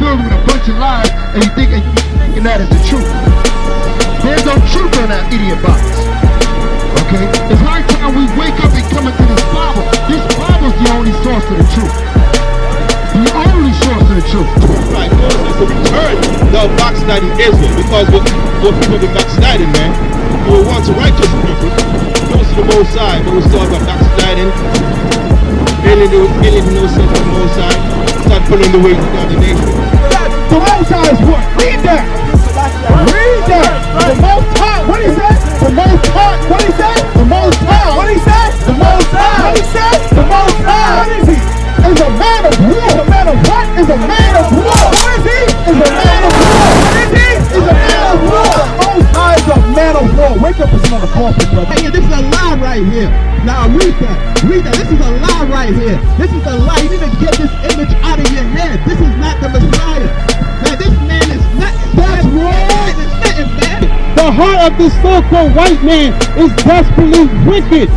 filled with a bunch of lies, and you thinking that is the truth. There's no truth on that idiot box. Okay? It's high time we wake up and come into this Bible. This Bible's the only source of the truth. The only source of the truth. Right, Moses to return the backsliding Israel, because what people have been backsliding, man. We were once righteous people, close to the Most High, but we still got backsliding, alienating ourselves from the Most High, start pulling the weight down the nation. The Most High is what? Read that! Read that! The Most High! What he said? The Most High! What he said? The Most High! What he said? The Most High! What he said? The Most High! What is he? Is a man of war. A man of what? Is a man of war. What is he? Is a man of war. What is he? Is a man of war. Most High is a man of war. Wake up this motherfucker, brother. Hey, this is a lie right here. Now read that. Read that. This is a lie right here. This is a lie. You need to get this image out of your head. This is not the Messiah. Now this man is not. That's wrong. It's nothing, man. The heart of this so-called white man is desperately wicked.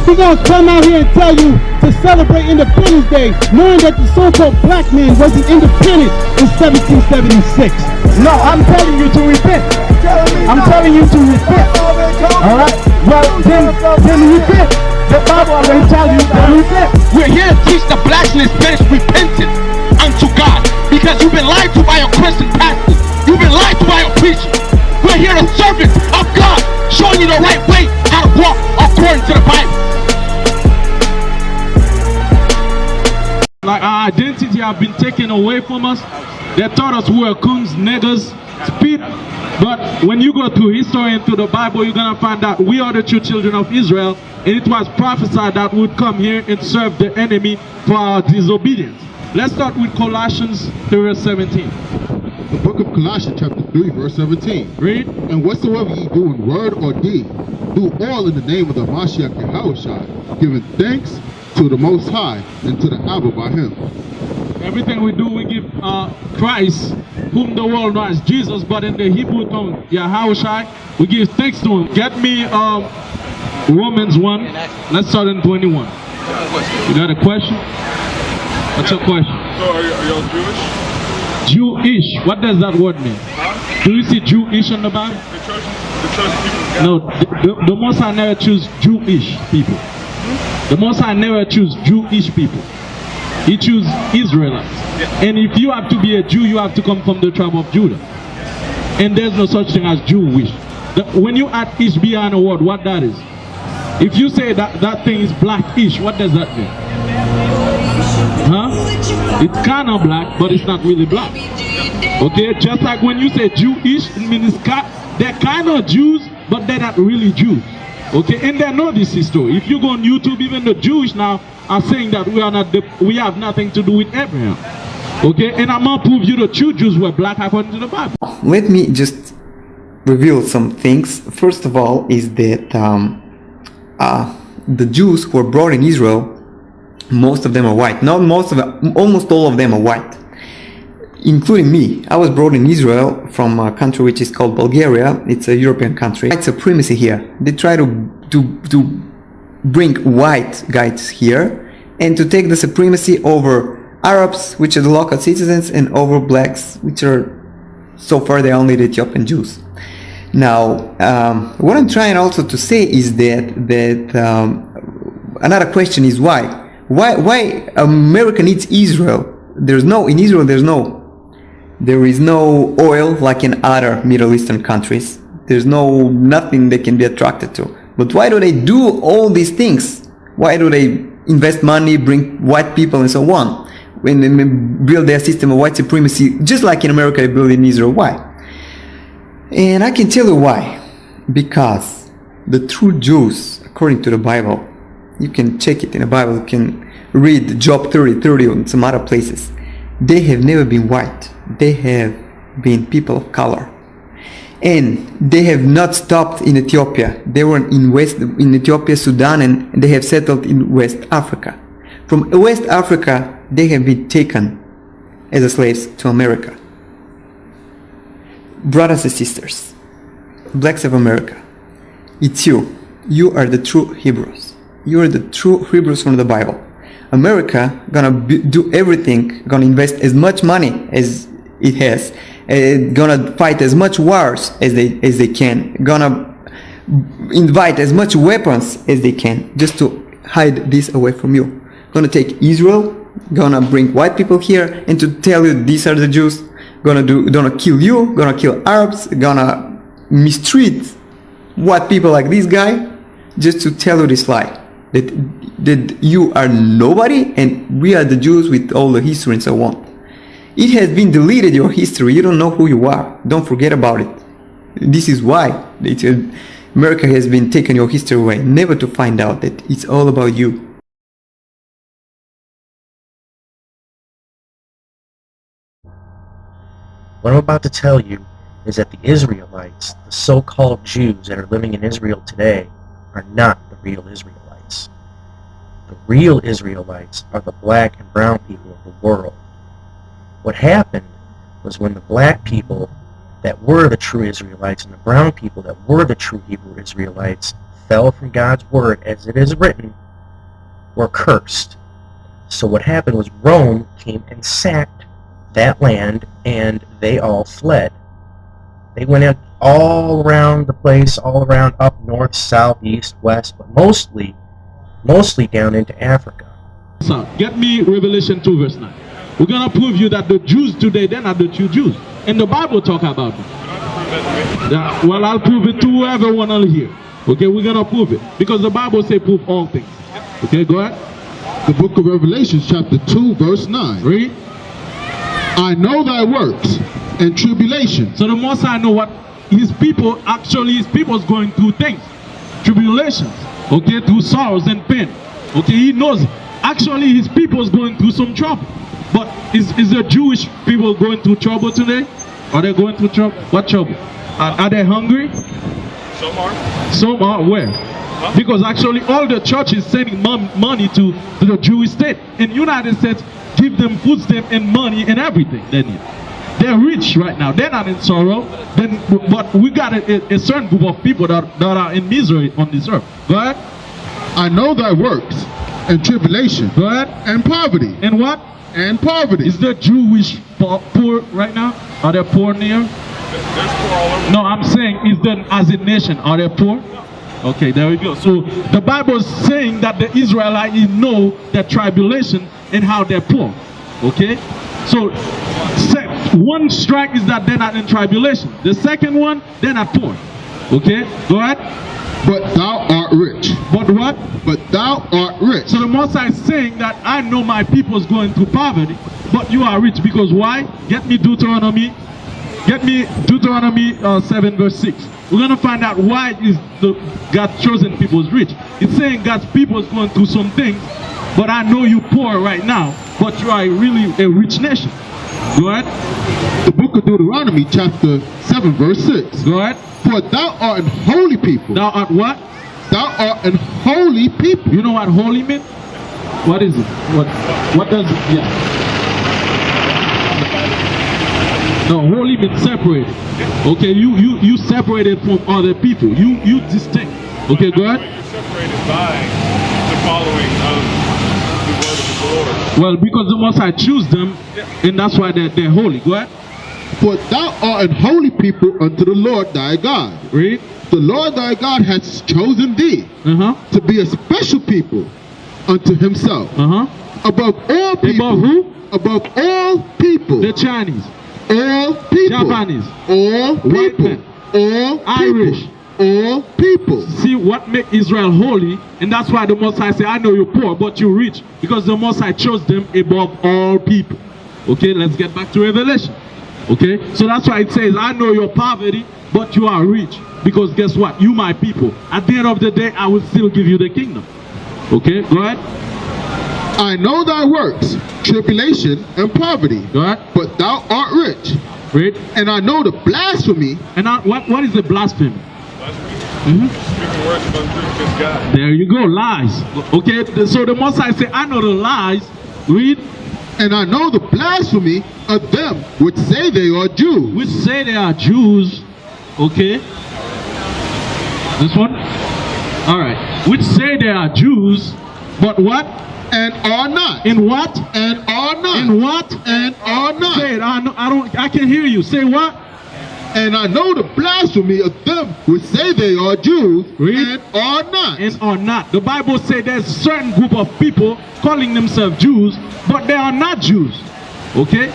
He's gonna come out here and tell you to celebrate Independence Day, knowing that the so-called black man wasn't independent in 1776. No, I'm telling you to repent. I'm telling you to repent. Alright? Well, then repent. The Bible already tells you to repent. We're here to teach the blacks and Hispanics repentance unto God, because you've been lied to by your Christian pastors. You've been lied to by your preachers. We're here as servants of God, showing you the right way how to walk according to the Bible. Like our identity have been taken away from us. They taught us we were coons, niggers, spit. But when you go through history and through the Bible, you're gonna find out we are the true children of Israel, and it was prophesied that we would come here and serve the enemy for our disobedience. Let's start with Colossians 3 verse 17. The book of Colossians chapter 3 verse 17. Read. And whatsoever ye do in word or deed, do all in the name of the Mashiach Yahushua, giving thanks to the Most High and to the Abba by him. Everything we do, we give Christ, whom the world knows as Jesus, but in the Hebrew tongue, Yahushua, we give thanks to him. Get me Romans 1. Let's start in 21. You got a question? What's your question? So are y'all Jewish? Jewish. What does that word mean? Huh? Do you see Jewish in the Bible? The church people. No, the Most High never choose Jewish people. The Most High never choose Jewish people. He choose Israelites. Yeah. And if you have to be a Jew, you have to come from the tribe of Judah. And there's no such thing as Jewish. When you add ish behind a word, what that is? If you say that thing is blackish, what does that mean? Huh? It's kind of black, but it's not really black. Okay? Just like when you say Jewish, it means they're kind of Jews, but they're not really Jews. Okay? And they know this history. If you go on YouTube, even the Jewish now are saying that we have nothing to do with Abraham. Okay? And I'm going to prove you the true Jews were black according to the Bible. Let me just reveal some things. First of all is that the Jews who were brought in Israel, most of them are white. Not most of them, almost all of them are white, including me. I was brought in Israel from a country which is called Bulgaria. It's a European country. White supremacy here. They try to bring white guys here and to take the supremacy over Arabs, which are the local citizens, and over blacks, which are so far they're only the Ethiopian Jews. Now, what I'm trying also to say is that another question is why America needs Israel. There is no oil like in other Middle Eastern countries. There's nothing they can be attracted to. But why do they do all these things? Why do they invest money, bring white people and so on, when they build their system of white supremacy, just like in America they build in Israel? Why? And I can tell you why. Because the true Jews, according to the Bible, you can check it in the Bible, you can read Job 30:30 and some other places. They have never been white. They have been people of color. And they have not stopped in Ethiopia. They were in Ethiopia, Sudan, and they have settled in West Africa. From West Africa, they have been taken as slaves to America. Brothers and sisters, blacks of America, it's you. You are the true Hebrews. You are the true Hebrews from the Bible. America gonna do everything, gonna invest as much money as it has, gonna fight as much wars as they can, gonna invite as much weapons as they can just to hide this away from you. Gonna take Israel, gonna bring white people here and to tell you these are the Jews, gonna kill you, gonna kill Arabs, gonna mistreat white people like this guy, just to tell you this lie that you are nobody and we are the Jews with all the history and so on. It has been deleted, your history. You don't know who you are. Don't forget about it. This is why America has been taking your history away, never to find out that it's all about you. What I'm about to tell you is that the Israelites, the so-called Jews that are living in Israel today, are not the real Israelites. The real Israelites are the black and brown people of the world. What happened was when the black people that were the true Israelites and the brown people that were the true Hebrew Israelites fell from God's word as it is written, were cursed. So what happened was Rome came and sacked that land and they all fled. They went out all around the place, all around up north, south, east, west, but mostly down into Africa. So get me Revelation 2 verse 9. We're going to prove you that the Jews today, they're not the true Jews. And the Bible talk about them. Yeah, well, I'll prove it to whoever want to hear. Okay, we're going to prove it. Because the Bible say prove all things. Okay, go ahead. The book of Revelation chapter 2 verse 9. Read. I know thy works and tribulation. So the Most High know what his people is going through things. Tribulations. Okay, through sorrows and pain. Okay, he knows actually his people is going through some trouble. But is the Jewish people going through trouble today? Are they going through trouble? What trouble? Are they hungry? Some are. Some are where? Huh? Because actually all the churches sending money to the Jewish state. In United States, give them food stamp and money and everything they need. They're rich right now. They're not in sorrow. But we got a certain group of people that are in misery on this earth. Go ahead. I know thy works and tribulation. Go ahead. And poverty. And what? And poverty. Is the Jewish poor right now? Are they poor near? There's poor all over. No, I'm saying is them as a nation, are they poor? Okay, there we go. So the Bible is saying that the Israelites know the tribulation and how they're poor. Okay? So one strike is that they're not in tribulation. The second one, they're not poor. Okay? Go ahead. But thou art rich. But what? But thou art rich. So the Most High is saying that I know my people is going through poverty, but you are rich. Because why? Get me Deuteronomy 7 verse 6. We're going to find out why is God's chosen people is rich. It's saying God's people is going through some things, but I know you poor right now, but you are really a rich nation. Go ahead. The book of Deuteronomy chapter 7 verse 6. Go ahead. For thou art an holy people. Thou art what? Thou art an holy people. You know what holy means? What is it? What does it? Yeah. No, holy means separated. Okay, you separated from other people. You distinct. Okay, go ahead. You're separated by the following of the word of the Lord. Well, because the Most High choose them, and that's why they're holy. Go ahead. For thou art an holy people unto the Lord thy God. Read. The Lord thy God has chosen thee to be a special people unto himself. Above all people. Above who? Above all people. The Chinese. All people. Japanese. All people. Men. All Irish. people. All people. See what make Israel holy, and that's why the Most High say, I know you're poor, but you're rich. Because the Most High chose them above all people. Okay, let's get back to Revelation. Okay, so that's why it says, I know your poverty, but you are rich. Because guess what? You my people. At the end of the day, I will still give you the kingdom. Okay, go ahead. I know thy works, tribulation and poverty. Go ahead. But thou art rich. Read. And I know the blasphemy. And what is the blasphemy? Speaking words of untruth against God. There you go, lies. Okay, so the Most High say, I know the lies. Read. And I know the blasphemy of them which say they are Jews. Which say they are Jews. Okay. This one? Alright. Which say they are Jews, but what? and are not. And what? And are not. And what? And are not. Say it. I can hear you. Say what? And I know the blasphemy of them which say they are Jews. Read. And are not. And are not. The Bible says there's a certain group of people calling themselves Jews, but they are not Jews. Okay?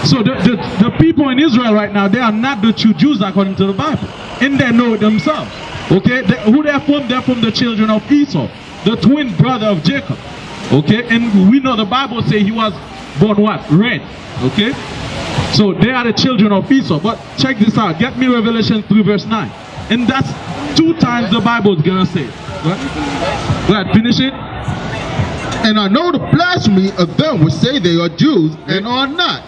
So the people in Israel right now, they are not the true Jews according to the Bible. And they know it themselves. Okay? Who they're from? They're from the children of Esau, the twin brother of Jacob. Okay? And we know the Bible says he was born what? Red. Okay? So they are the children of Esau. But check this out. Get me Revelation 3 verse 9. And that's 2 times the Bible is going to say it. Go ahead, finish it. And I know the blasphemy of them which say they are Jews and are not,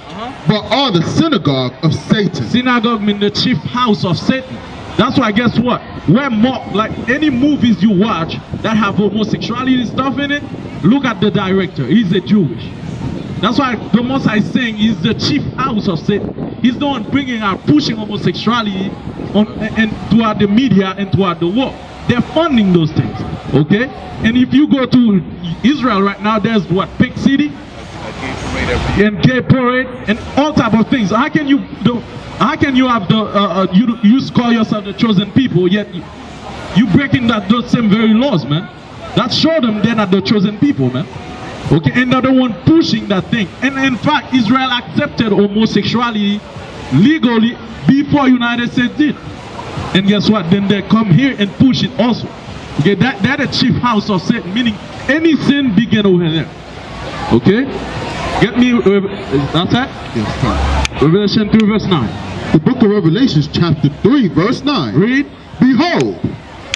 but are the synagogue of Satan. Synagogue means the chief house of Satan. That's why, guess what? We're mocked. Like any movies you watch that have homosexuality stuff in it, look at the director. He's a Jewish. That's why the Most High is saying he's the chief house of Satan. He's the one bringing out, pushing homosexuality on and throughout the media and throughout the world. They're funding those things. Okay? And if you go to Israel right now, there's what? Pink City? And gay parade and all type of things. How can you have the you call yourself the chosen people, yet you breaking those same very laws, man? That show them they're not the chosen people, man. Okay, and they're the one pushing that thing. And in fact, Israel accepted homosexuality legally before United States did. And guess what? Then they come here and push it also. Okay, they're the chief house of Satan, meaning any sin begin over there. Okay? Get me, that's that? Yes, Revelation 3 verse 9. the book of Revelation chapter 3 verse 9. Read. Behold,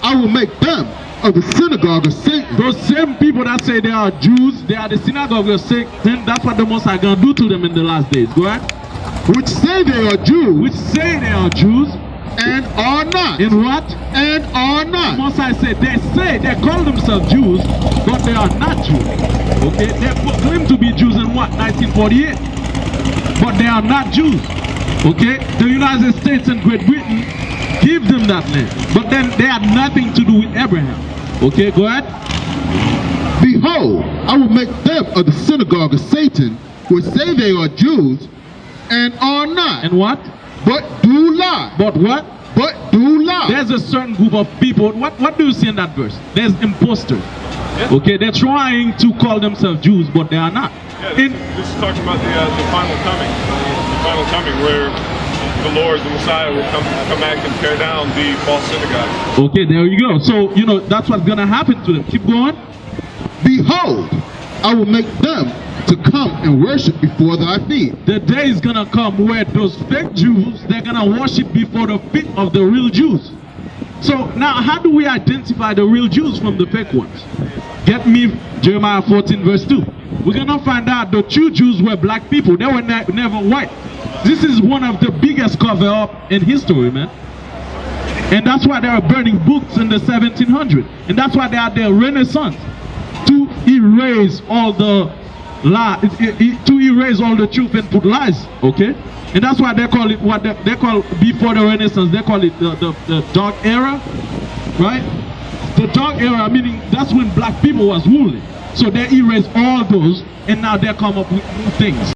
I will make them of the synagogue of Satan. Those same people that say they are Jews, they are the synagogue of Satan. That's what the Most High gonna do to them in the last days. Go ahead. Which say they are Jews. Which say they are Jews. And are not. And what? And are not. The Most High said they call themselves Jews, but they are not Jews. Okay? They claim to be Jews in what? 1948. But they are not Jews. Okay? The United States and Great Britain give them that name. But then they had nothing to do with Abraham. Okay, go ahead. Behold, I will make them of the synagogue of Satan, which say they are Jews, and are not. And what? But do lie. But what? But do lie. There's a certain group of people. What do you see in that verse? There's imposters. Yeah. Okay, they're trying to call themselves Jews, but they are not. Yeah, this is talking about the final coming. The final coming where the Lord, the Messiah, will come back and tear down the false synagogue. Okay, there you go. So, that's what's going to happen to them. Keep going. Behold, I will make them to come and worship before thy feet. The day is going to come where those fake Jews, they're going to worship before the feet of the real Jews. So now, how do we identify the real Jews from the fake ones? Get me Jeremiah 14 verse 2. We're going to find out the true Jews were black people. They were never white. This is one of the biggest cover-up in history, man. And that's why they are burning books in the 1700s. And that's why they are the Renaissance. To erase all the lies, to erase all the truth and put lies, okay? And that's why they call it what they call before the Renaissance, they call it the dark era, right? The dark era, meaning that's when black people was ruling. So they erase all those and now they come up with new things.